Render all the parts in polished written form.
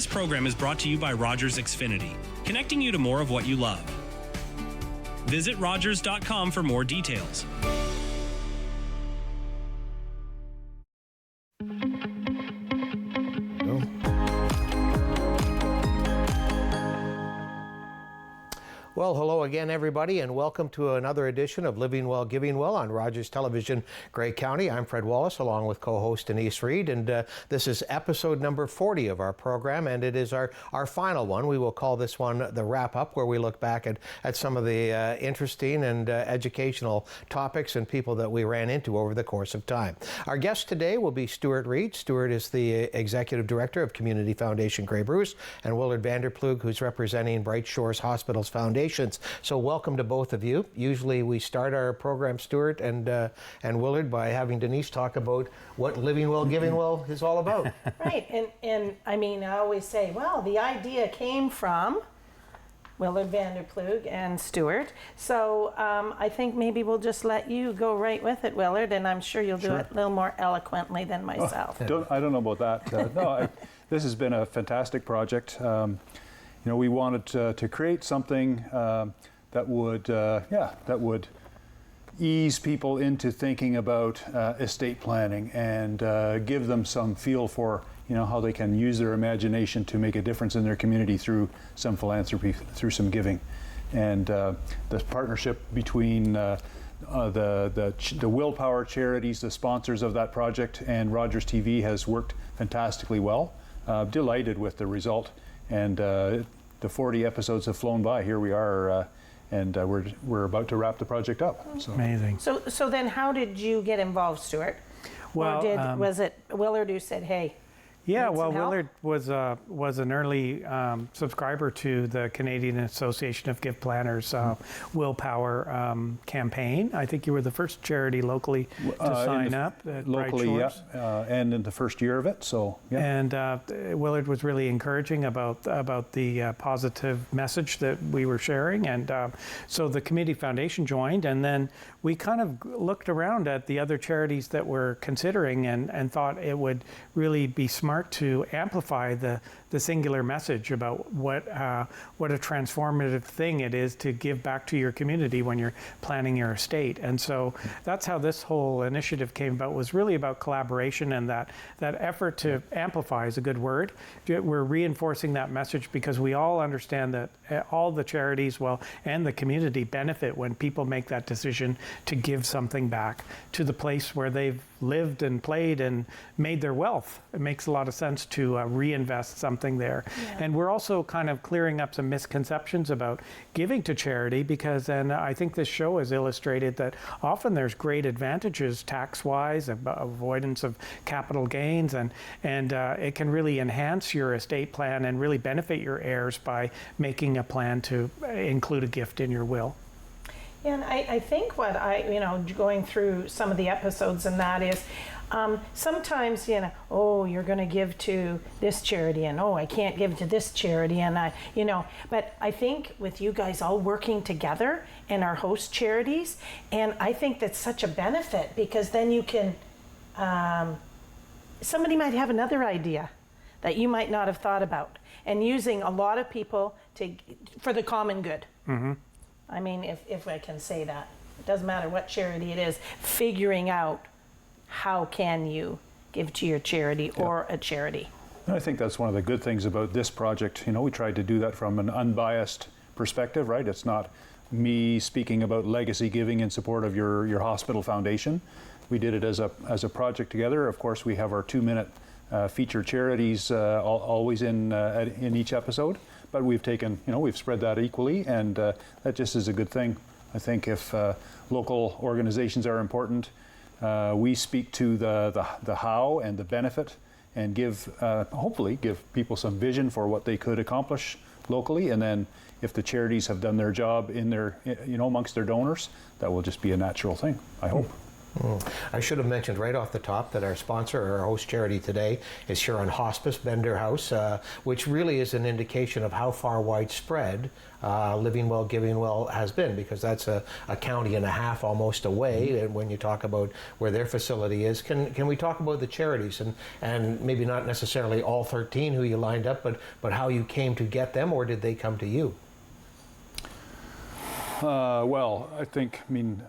This program is brought to you by Rogers Xfinity, connecting you to more of what you love. Visit Rogers.com for more details. Well, hello again, everybody, and welcome to another edition of Living Well, Giving Well on Rogers Television, Grey County. I'm Fred Wallace, along with co-host Denise Reid, and this is episode number 40 of our program, and it is our final one. We will call this one the wrap-up, where we look back at some of the interesting and educational topics and people that we ran into over the course of time. Our guest today will be Stuart Reid. Stuart is the Executive Director of Community Foundation Grey Bruce, and Willard VanderPloeg, who's representing Brightshores Hospitals Foundation. So welcome to both of you. Usually we start our program, Stuart and Willard, by having Denise talk about what Living Well, Giving Well is all about. Right, and I mean, I always say, well, the idea came from Willard VanderPloeg and Stuart. So I think maybe we'll just let you go right with it, Willard, and I'm sure you'll do it a little more eloquently than myself. I don't know about that. This has been a fantastic project. We wanted to create something that would ease people into thinking about estate planning and give them some feel for how they can use their imagination to make a difference in their community through some philanthropy, through some giving. And the partnership between the Willpower charities, the sponsors of that project, and Rogers TV has worked fantastically well. Delighted with the result. And the 40 episodes have flown by. Here we are, and we're about to wrap the project up. So. Amazing. So then, how did you get involved, Stuart? Well, or was it Willard who said, "Hey"? Yeah, well, Willard was an early subscriber to the Canadian Association of Give Planners Willpower campaign. I think you were the first charity locally to sign up at locally, Brightshores. yeah, and in the first year of it. So, yeah. And Willard was really encouraging about the positive message that we were sharing, and so the Community Foundation joined, and then we kind of looked around at the other charities that were considering, and thought it would really be smart to amplify the singular message about what a transformative thing it is to give back to your community when you're planning your estate. And so that's how this whole initiative came about, was really about collaboration, and that effort to amplify is a good word. We're reinforcing that message because we all understand that all the charities, and the community benefit when people make that decision to give something back to the place where they've lived and played and made their wealth. It makes a lot of sense to reinvest something there. Yeah. And we're also kind of clearing up some misconceptions about giving to charity, because then I think this show has illustrated that often there's great advantages tax-wise, avoidance of capital gains, and it can really enhance your estate plan and really benefit your heirs by making a plan to include a gift in your will. And I think what going through some of the episodes, and that is sometimes, you're going to give to this charity, and I can't give to this charity, and but I think with you guys all working together and our host charities, and I think that's such a benefit, because then you can, somebody might have another idea that you might not have thought about, and using a lot of people for the common good. Mm-hmm. I mean, if I can say that, it doesn't matter what charity it is, figuring out how can you give to your charity or a charity. And I think that's one of the good things about this project. We tried to do that from an unbiased perspective, right? It's not me speaking about legacy giving in support of your hospital foundation. We did it as a project together. Of course, we have our 2-minute feature charities always in each episode. But we've we've spread that equally, and that just is a good thing. I think if local organizations are important, we speak to the how and the benefit, and hopefully give people some vision for what they could accomplish locally. And then if the charities have done their job in their, amongst their donors, that will just be a natural thing, I hope. I should have mentioned right off the top that our sponsor, our host charity today, is Huron Hospice Bender House, which really is an indication of how far widespread Living Well, Giving Well has been, because that's a county and a half almost away. And when you talk about where their facility is, can we talk about the charities and maybe not necessarily all 13 who you lined up, but how you came to get them, or did they come to you? Well, I mean,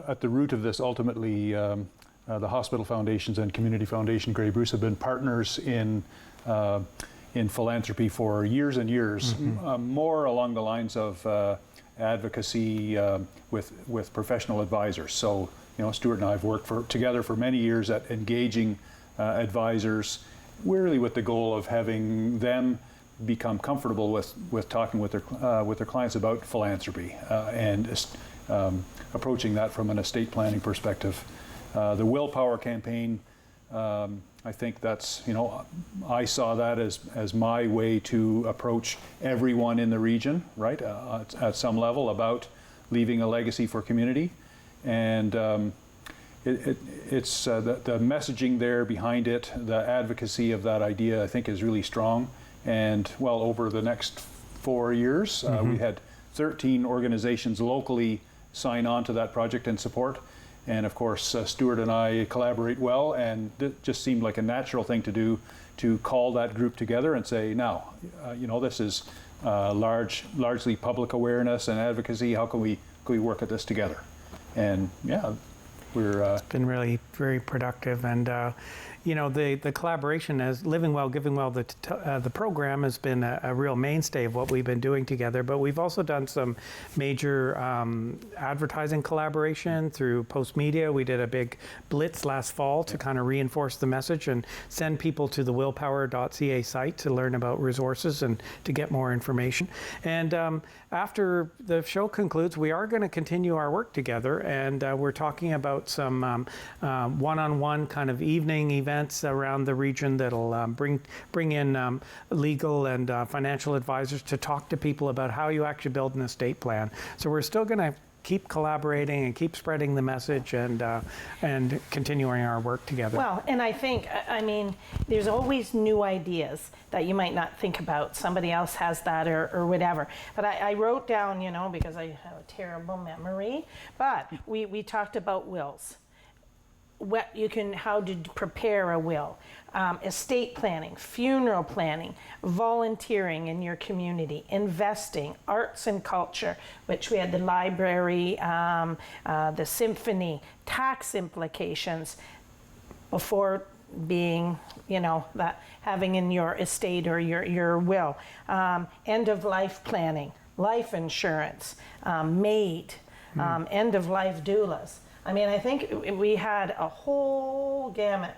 at the root of this, ultimately, the hospital foundations and Community Foundation Grey Bruce have been partners in philanthropy for years and years, more along the lines of advocacy with professional advisors. So, Stuart and I have worked together for many years at engaging advisors, really with the goal of having them become comfortable with talking with their clients about philanthropy and approaching that from an estate planning perspective. The Willpower campaign, I think that's, I saw that as my way to approach everyone in the region, right, at some level, about leaving a legacy for community. And it's the messaging there behind it, the advocacy of that idea, I think, is really strong. And well, over the next 4 years, we had 13 organizations locally sign on to that project and support. And of course, Stuart and I collaborate well, and it just seemed like a natural thing to do, to call that group together and say, now, this is largely public awareness and advocacy. How can we work at this together? And yeah, we're it's been really very productive. And the collaboration as Living Well, Giving Well, the program has been a real mainstay of what we've been doing together, but we've also done some major advertising collaboration through Post Media. We did a big blitz last fall to kind of reinforce the message and send people to the Willpower.ca site to learn about resources and to get more information. And after the show concludes, we are going to continue our work together, and we're talking about some one-on-one kind of evening events around the region that'll bring in legal and financial advisors to talk to people about how you actually build an estate plan. So we're still going to keep collaborating and keep spreading the message and continuing our work together. Well, and I think, there's always new ideas that you might not think about. Somebody else has that or whatever. But I wrote down, because I have a terrible memory, but we talked about wills. How to prepare a will, estate planning, funeral planning, volunteering in your community, investing, arts and culture, which we had the library, the symphony, tax implications before being, that having in your estate or your will, end of life planning, life insurance, maid, end of life doulas. I think we had a whole gamut.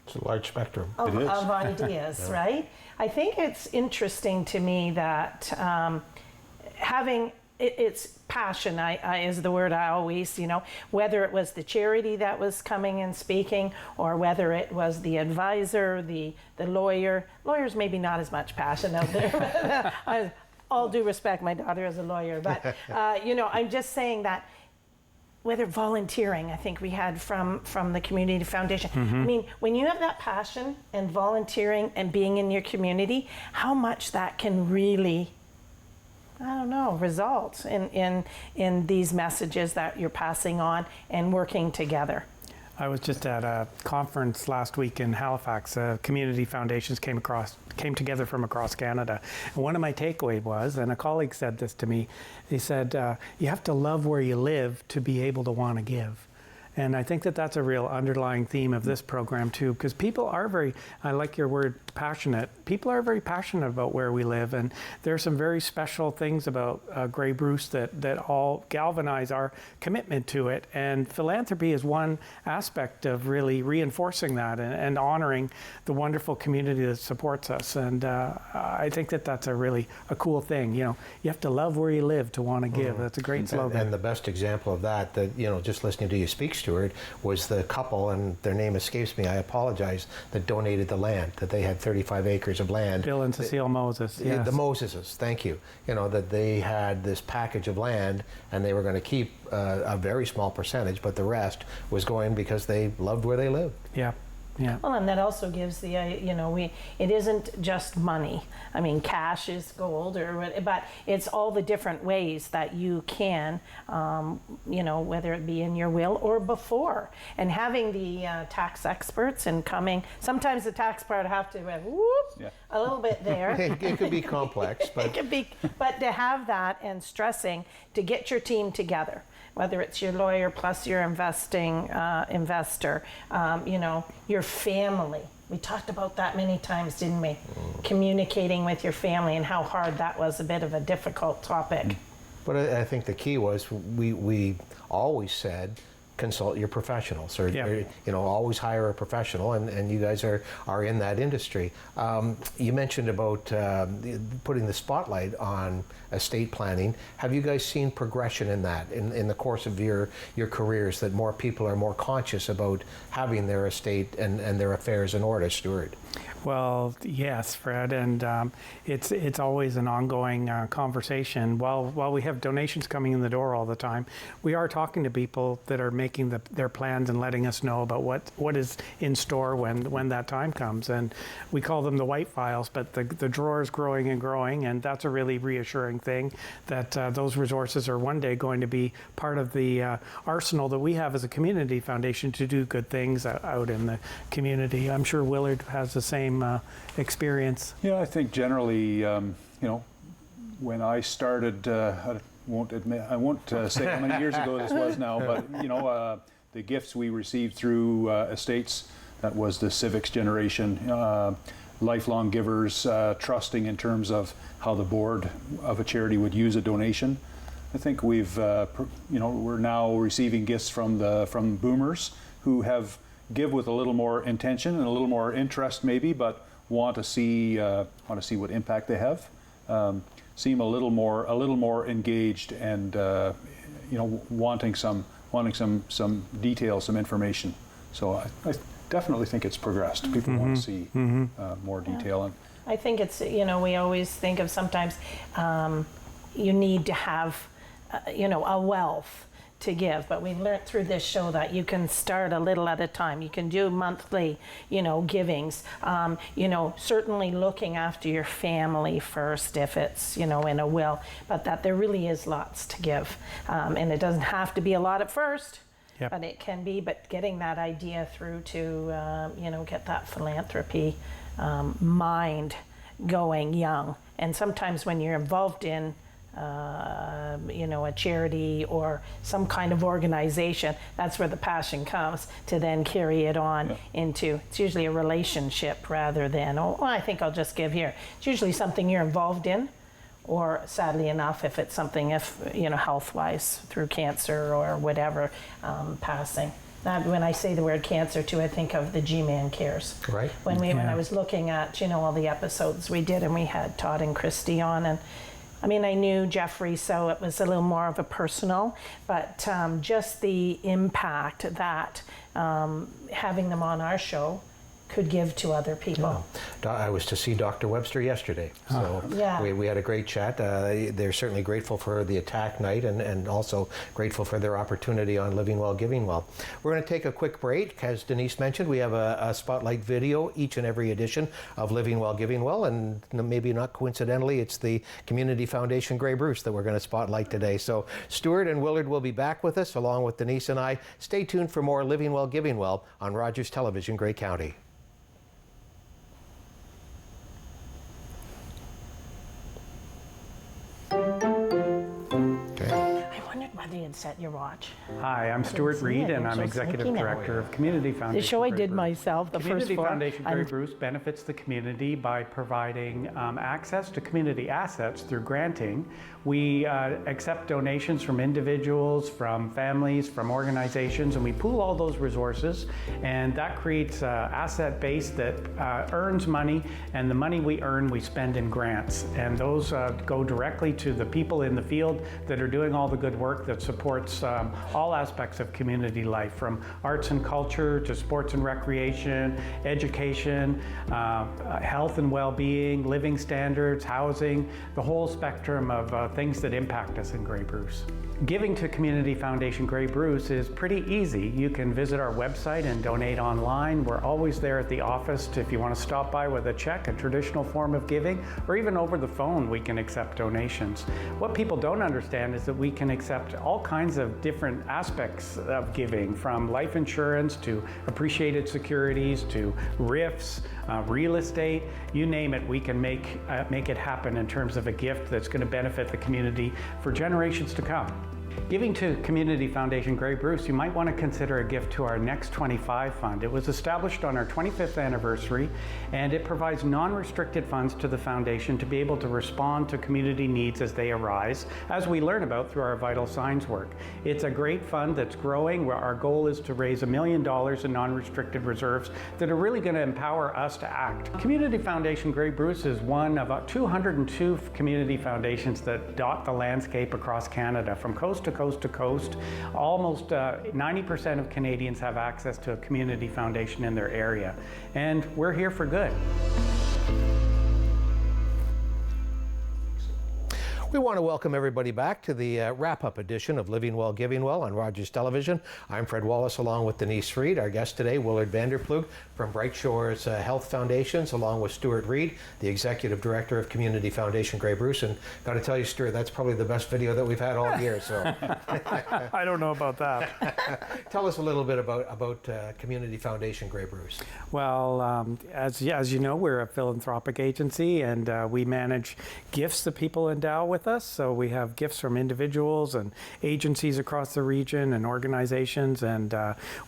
It's a large spectrum. Of ideas, yeah. Right? I think it's interesting to me that having it's passion is the word I always, whether it was the charity that was coming and speaking, or whether it was the advisor, the lawyer. Lawyers maybe not as much passion out there. All due respect, my daughter is a lawyer, but I'm just saying that. Whether volunteering, I think we had from the Community Foundation. When you have that passion and volunteering and being in your community, how much that can really, result in these messages that you're passing on and working together. I was just at a conference last week in Halifax. Community foundations came together from across Canada. And one of my takeaways was, and a colleague said this to me, he said, you have to love where you live to be able to want to give. And I think that's a real underlying theme of this program too, because people are I like your word, passionate. People are very passionate about where we live, and there are some very special things about Grey Bruce that all galvanize our commitment to it. And philanthropy is one aspect of really reinforcing that and honoring the wonderful community that supports us. And I think that's a cool thing. You have to love where you live to want to give. That's a great slogan. And the best example of that, just listening to you speak, Stuart, Stuart, was the couple, and their name escapes me, I apologize, that donated the land, that they had 35 acres of land. Bill and Cecile Moses, yes. The Moseses, thank you. You know, that they had this package of land and they were going to keep a very small percentage, but the rest was going because they loved where they lived. Yeah. Yeah. Well, and that also gives the, it isn't just money. I mean, cash is gold, but it's all the different ways that you can, whether it be in your will or before. And having the tax experts and coming, sometimes the tax part have to a little bit there. It could be complex, but it could be, but to have that and stressing to get your team together, whether it's your lawyer plus your investor, your family. We talked about that many times, didn't we? Communicating with your family and how hard that was, a bit of a difficult topic. But I think the key was we always said, consult your professionals, or always hire a professional, and you guys are in that industry. You mentioned about putting the spotlight on estate planning. Have you guys seen progression in that in the course of your careers, that more people are more conscious about having their estate and their affairs in order, Stuart? Well, yes, Fred, and it's always an ongoing conversation. While we have donations coming in the door all the time, we are talking to people that are making their plans and letting us know about what is in store when that time comes. And we call them the white files, but the drawer is growing and growing, and that's a really reassuring thing that those resources are one day going to be part of the arsenal that we have as a community foundation to do good things out in the community. I'm sure Willard has the same experience. Yeah, I think generally, when I started, I won't say how many years ago this was now, but the gifts we received through estates, that was the civics generation, lifelong givers, trusting in terms of how the board of a charity would use a donation. I think we're now receiving gifts from boomers who give with a little more intention and a little more interest maybe, but want to see what impact they have. Seem a little more engaged and wanting some detail, some information. So I definitely think it's progressed. People want to see more detail. And I think it's, we always think of sometimes you need to have a wealth to give, but we learned through this show that you can start a little at a time. You can do monthly, givings. Certainly looking after your family first if it's, in a will, but that there really is lots to give. And it doesn't have to be a lot at first, but it can be, but getting that idea through to, get that philanthropy mind going young. And sometimes when you're involved in a charity or some kind of organization, that's where the passion comes to then carry it on into, it's usually a relationship rather than, I think I'll just give here. It's usually something you're involved in, or sadly enough, if it's something, health-wise, through cancer or whatever, passing. When I say the word cancer too, I think of the G-Man Cares. Right. When I was looking at, all the episodes we did, and we had Todd and Christy on, and I knew Jeffrey, so it was a little more of a personal, but just the impact that having them on our show could give to other people. Yeah. I was to see Dr. Webster yesterday, so we had a great chat. They're certainly grateful for the attack night and also grateful for their opportunity on Living Well, Giving Well. We're going to take a quick break. As Denise mentioned, we have a spotlight video each and every edition of Living Well, Giving Well, and maybe not coincidentally, it's the Community Foundation Grey Bruce that we're going to spotlight today. So Stuart and Willard will be back with us along with Denise and I. Stay tuned for more Living Well, Giving Well on Rogers Television, Grey County. Whether you'd set your watch. Hi, I'm Stuart Reid, and I'm Executive Director of Community Foundation. The show I did Bruce. myself, the Community first four. Foundation Grey Bruce benefits the community by providing access to community assets through granting. We accept donations from individuals, from families, from organizations, and we pool all those resources, and that creates an asset base that earns money, and the money we earn we spend in grants, and those go directly to the people in the field that are doing all the good work that support supports all aspects of community life, from arts and culture to sports and recreation, education, health and well-being, living standards, housing, the whole spectrum of things that impact us in Grey Bruce. Giving to Community Foundation Grey Bruce is pretty easy. You can visit our website and donate online. We're always there at the office if you want to stop by with a check, a traditional form of giving, or even over the phone we can accept donations. What people don't understand is that we can accept all kinds of different aspects of giving, from life insurance to appreciated securities to RIFs, real estate, you name it, we can make it happen in terms of a gift that's going to benefit the community for generations to come. Giving to Community Foundation Grey Bruce, you might want to consider a gift to our Next 25 fund. It was established on our 25th anniversary, and it provides non-restricted funds to the foundation to be able to respond to community needs as they arise, as we learn about through our vital signs work. It's a great fund that's growing, where our goal is to raise $1 million in non-restricted reserves that are really going to empower us to act. Community Foundation Grey Bruce is one of 202 community foundations that dot the landscape across Canada, from coast to coast to coast. Almost 90% of Canadians have access to a community foundation in their area, and we're here for good. We want to welcome everybody back to the wrap-up edition of Living Well, Giving Well on Rogers Television. I'm Fred Wallace, along with Denise Reid. Our guest today, Willard VanderPloeg from Brightshores Health Foundations, along with Stuart Reid, the Executive Director of Community Foundation Grey Bruce. And got to tell you, Stuart, that's probably the best video that we've had all year. So I don't know about that. Tell us a little bit about Community Foundation Grey Bruce. Well, as you know, we're a philanthropic agency, and we manage gifts that people endow with us. So we have gifts from individuals and agencies across the region and organizations, and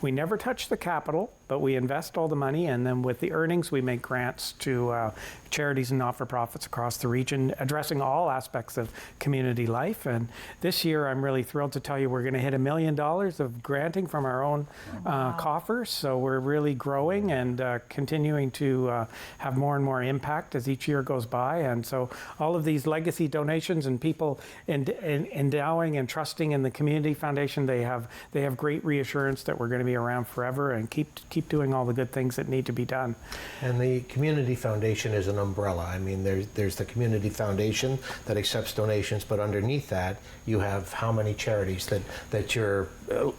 we never touch the capital, but we invest all the money, and then with the earnings we make grants to charities and not-for-profits across the region, addressing all aspects of community life. And this year I'm really thrilled to tell you we're going to hit $1 million of granting from our own coffers. So we're really growing and continuing to have more and more impact as each year goes by. And so all of these legacy donations and people endowing and trusting in the Community Foundation, they have great reassurance that we're going to be around forever and keep doing all the good things that need to be done. And the Community Foundation is an umbrella. I mean, there's the Community Foundation that accepts donations, but underneath that, you have how many charities that you're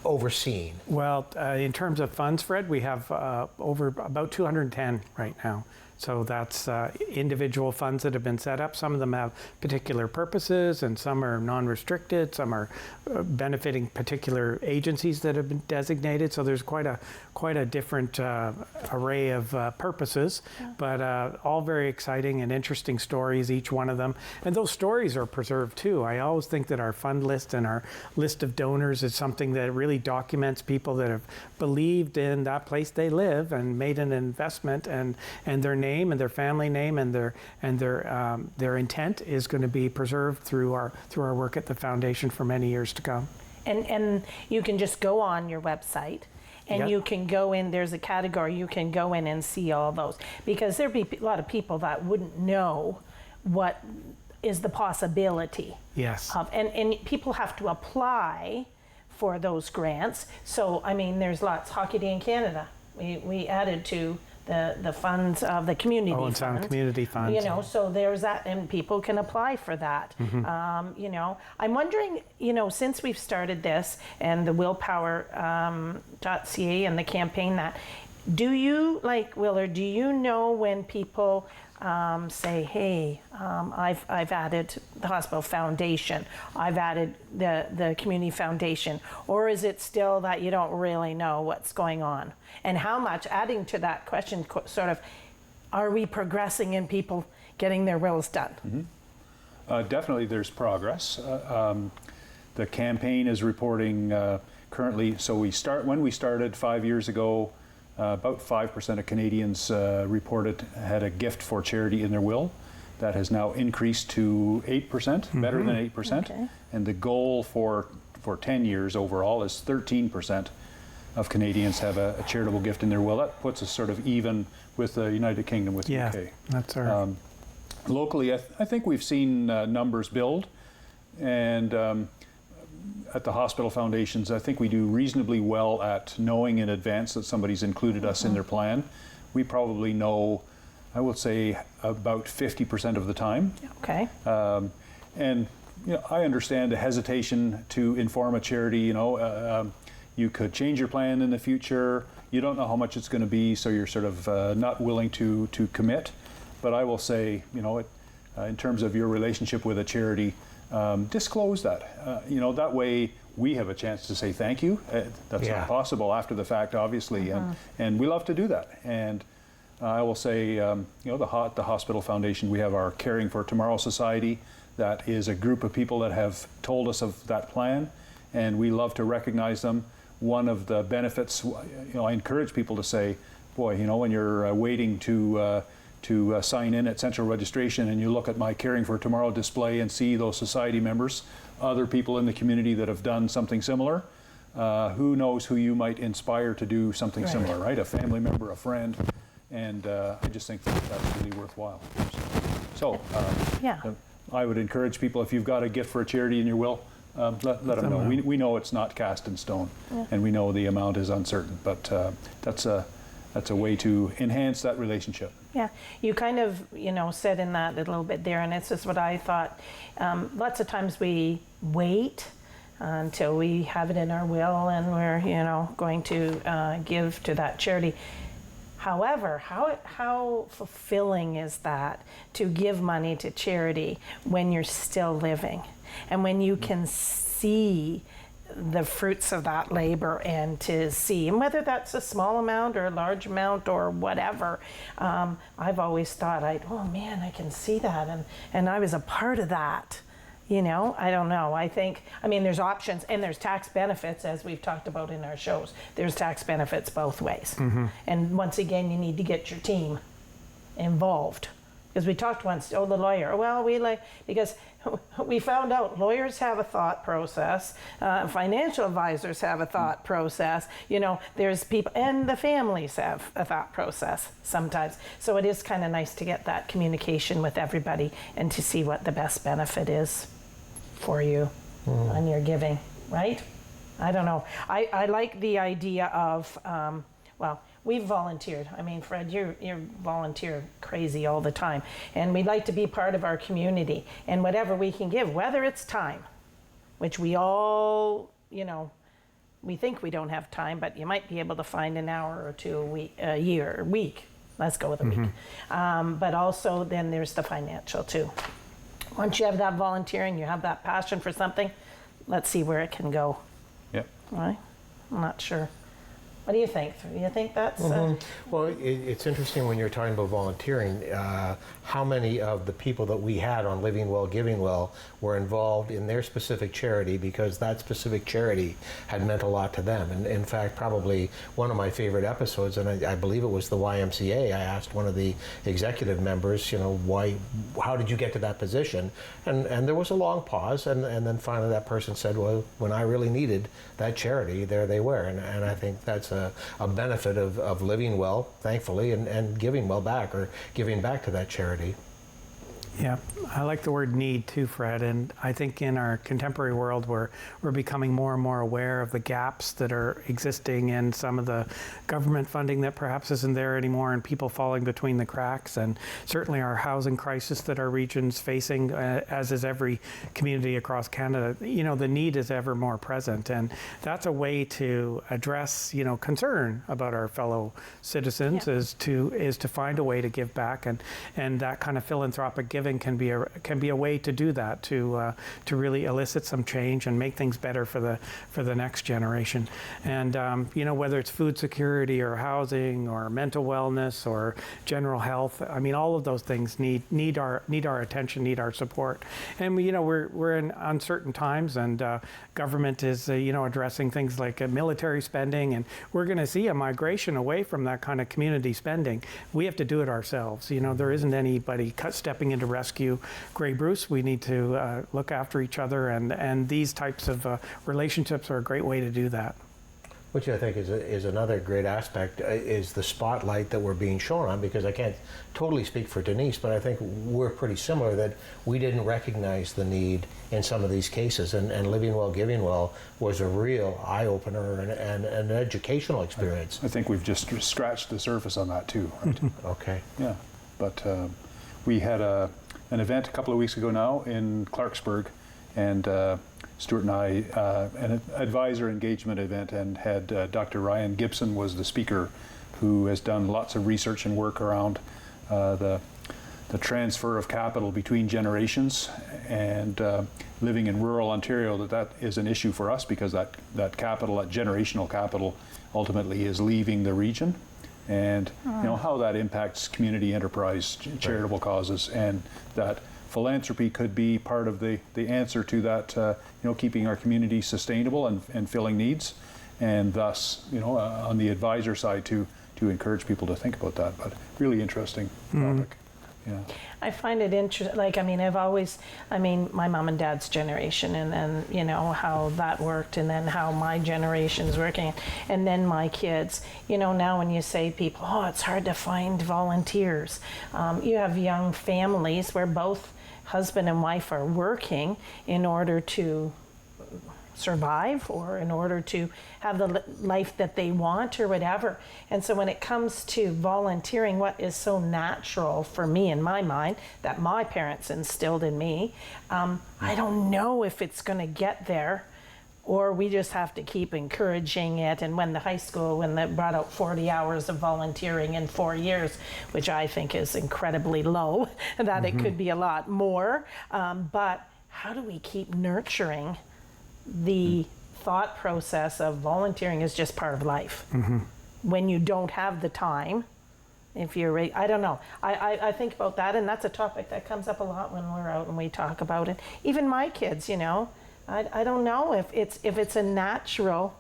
overseeing? Well, in terms of funds, Fred, we have over about 210 right now. So that's individual funds that have been set up. Some of them have particular purposes, and some are non-restricted. Some are benefiting particular agencies that have been designated. So there's quite a different array of purposes, but all very exciting and interesting stories, each one of them. And those stories are preserved too. I always think that our fund list and our list of donors is something that really documents people that have believed in that place they live and made an investment, and their name and their family name and their intent is going to be preserved through our work at the foundation for many years to come. And you can just go on your website and you can go in, there's a category, you can go in and see all those, because there'd be a lot of people that wouldn't know what is the possibility. Yes. And people have to apply for those grants. So, I mean, there's lots. Hockey Day in Canada, we added to the funds of the community fund. Sound community fund. You know, so there's that, and people can apply for that. Mm-hmm. You know, I'm wondering, you know, since we've started this and the Willpower.ca and the campaign, that do you, like Willard, do you know when people say, hey, I've added the hospital foundation, I've added the community foundation, or is it still that you don't really know what's going on? And how much, adding to that question, sort of, are we progressing in people getting their wills done? Mm-hmm. Definitely there's progress. The campaign is reporting currently, so when we started 5 years ago, about 5% of Canadians reported had a gift for charity in their will. That has now increased to 8%, better than 8%. Okay. And the goal for 10 years overall is 13% of Canadians have a charitable gift in their will. That puts us sort of even with the United Kingdom, with the UK. That's right. Locally, I think we've seen numbers build, and at the hospital foundations, I think we do reasonably well at knowing in advance that somebody's included us in their plan. We probably know, I would say, about 50% of the time. Okay. And I understand the hesitation to inform a charity. You could change your plan in the future. You don't know how much it's going to be, so you're sort of not willing to commit. But I will say, in terms of your relationship with a charity, disclose that. That way we have a chance to say thank you. That's not possible after the fact, obviously, and we love to do that. And I will say, the Hospital Foundation, we have our Caring for Tomorrow Society. That is a group of people that have told us of that plan, and we love to recognize them. One of the benefits, I encourage people to say, boy, when you're waiting to sign in at central registration and you look at my Caring for Tomorrow display and see those society members, other people in the community that have done something similar, who knows who you might inspire to do something similar, right? A family member, a friend, and I just think that's really worthwhile. So, I would encourage people, if you've got a gift for a charity in your will, let them know. We know it's not cast in stone, and we know the amount is uncertain, but that's a way to enhance that relationship. Yeah, you kind of, said in that a little bit there, and it's just what I thought. Lots of times we wait until we have it in our will and we're, going to give to that charity. However, how fulfilling is that to give money to charity when you're still living and when you can see the fruits of that labor, and to see, and whether that's a small amount or a large amount or whatever, I've always thought, oh man, I can see that, and I was a part of that. I don't know. I think, there's options and there's tax benefits, as we've talked about in our shows. There's tax benefits both ways. And once again, you need to get your team involved. Because we talked once, the lawyer. Well, because we found out lawyers have a thought process, financial advisors have a thought process, there's people, and the families have a thought process sometimes. So it is kind of nice to get that communication with everybody and to see what the best benefit is for you on your giving, right? I don't know. I like the idea of, we've volunteered. Fred, you're volunteer crazy all the time. And we'd like to be part of our community. And whatever we can give, whether it's time, which we all, we think we don't have time, but you might be able to find an hour or two a week. Let's go with a week. But also then there's the financial too. Once you have that volunteering, you have that passion for something, let's see where it can go. Yep. Right? I'm not sure. What do you think? Do you think that's... Well, it's interesting when you're talking about volunteering, how many of the people that we had on Living Well, Giving Well were involved in their specific charity because that specific charity had meant a lot to them. And in fact, probably one of my favorite episodes, and I believe it was the YMCA, I asked one of the executive members, how did you get to that position? And there was a long pause, and then finally that person said, well, when I really needed that charity, there they were. And I think that's a benefit of living well, thankfully, and giving well back, or giving back to that charity. Yeah, I like the word need too, Fred, and I think in our contemporary world we're becoming more and more aware of the gaps that are existing in some of the government funding that perhaps isn't there anymore, and people falling between the cracks, and certainly our housing crisis that our region's facing, as is every community across Canada. The need is ever more present, and that's a way to address concern about our fellow citizens, is to find a way to give back, and that kind of philanthropic giving can be a way to do that, to really elicit some change and make things better for the next generation. And whether it's food security or housing or mental wellness or general health, all of those things need our attention, need our support. And we're in uncertain times, and government is addressing things like military spending, and we're going to see a migration away from that kind of community spending. We have to do it ourselves. There isn't anybody stepping into rescue Grey Bruce. We need to look after each other, and these types of relationships are a great way to do that. Which I think is another great aspect, is the spotlight that we're being shown on, because I can't totally speak for Denise, but I think we're pretty similar, that we didn't recognize the need in some of these cases, and Living Well, Giving Well was a real eye-opener and an educational experience. I think we've just scratched the surface on that too, right? Okay. Yeah, but we had an event a couple of weeks ago now in Clarksburg, and Stuart and I, an advisor engagement event, and had Dr. Ryan Gibson was the speaker, who has done lots of research and work around the transfer of capital between generations, and living in rural Ontario, that is an issue for us, because that capital, that generational capital, ultimately is leaving the region, and you know how that impacts community enterprise, charitable causes, and that philanthropy could be part of the answer to that, you know, keeping our community sustainable and filling needs, and thus, you know, on the advisor side to encourage people to think about that. But really interesting topic. Yeah. I find it interesting. Like, I mean, my mom and dad's generation, and then, you know, how that worked, and then how my generation's working, and then my kids. You know, now when you say people, oh, it's hard to find volunteers. You have young families where both husband and wife are working in order to survive, or in order to have the life that they want, or whatever. And so when it comes to volunteering, what is so natural for me in my mind that my parents instilled in me, I don't know if it's going to get there, or we just have to keep encouraging it. And when they brought out 40 hours of volunteering in 4 years, which I think is incredibly low, that it could be a lot more, but how do we keep nurturing the thought process of volunteering is just part of life? When you don't have the time, if you're I don't know, I think about that, and that's a topic that comes up a lot when we're out and we talk about it. Even my kids, you know, I don't know if it's a natural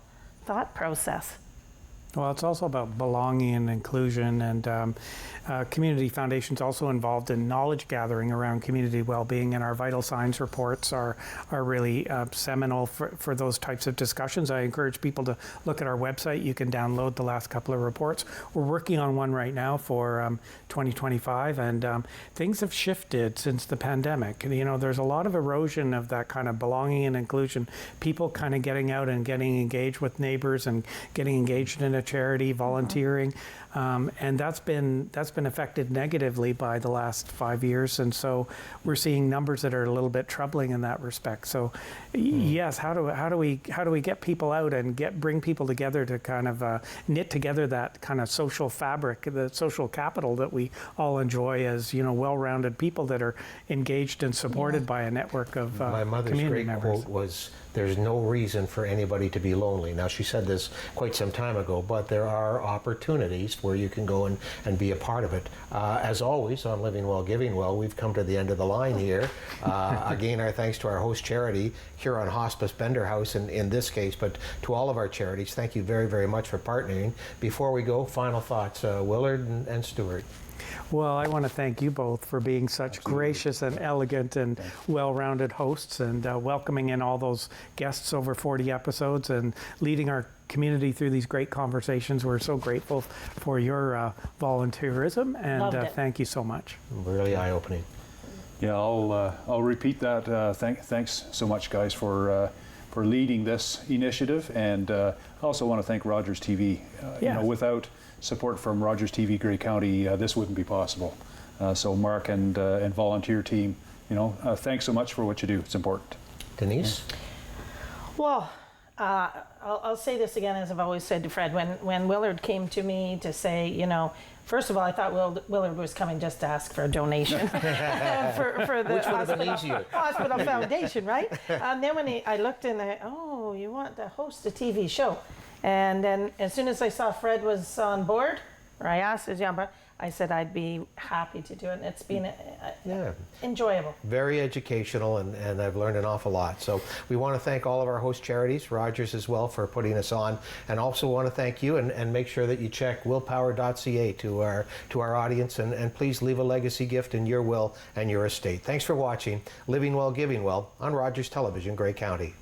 thought process. Well, it's also about belonging and inclusion, and Community Foundation's also involved in knowledge gathering around community well-being, and our vital signs reports are really seminal for those types of discussions. I encourage people to look at our website. You can download the last couple of reports. We're working on one right now for 2025, and things have shifted since the pandemic. You know, there's a lot of erosion of that kind of belonging and inclusion, people kind of getting out and getting engaged with neighbors and getting engaged in a charity, volunteering, and that's been affected negatively by the last 5 years, and so we're seeing numbers that are a little bit troubling in that respect. So, yes, how do we get people out and bring people together to kind of knit together that kind of social fabric, the social capital that we all enjoy as, you know, well-rounded people that are engaged and supported by a network of My mother's community great members. quote was, "There's no reason for anybody to be lonely." Now, she said this quite some time ago, but there are opportunities where you can go and be a part of it. As always, on Living Well, Giving Well, we've come to the end of the line here. Again, our thanks to our host charity, Huron Hospice Bender House in this case, but to all of our charities, thank you very, very much for partnering. Before we go, final thoughts, Willard and Stuart. Well, I want to thank you both for being such gracious and elegant and well-rounded hosts, and welcoming in all those guests over 40 episodes and leading our community through these great conversations. We're so grateful for your volunteerism, and thank you so much. Really eye-opening. Yeah, I'll repeat that. Thanks so much, guys, for leading this initiative, and I also want to thank Rogers TV. You know, without support from Rogers TV Grey County, this wouldn't be possible. So Mark and volunteer team, you know, thanks so much for what you do. It's important. Denise? Well, I'll say this again, as I've always said to Fred. When Willard came to me to say, you know, first of all, I thought Willard was coming just to ask for a donation for the Which would have been easier. Hospital Foundation, right? And then when I looked and you want to host a TV show. And then as soon as I saw Fred was on board, or I asked his young brother, I said I'd be happy to do it, and it's been enjoyable. Very educational, and I've learned an awful lot. So we want to thank all of our host charities, Rogers as well, for putting us on, and also want to thank you, and make sure that you check Willpower.ca to our audience, and please leave a legacy gift in your will and your estate. Thanks for watching Living Well, Giving Well on Rogers Television, Grey County.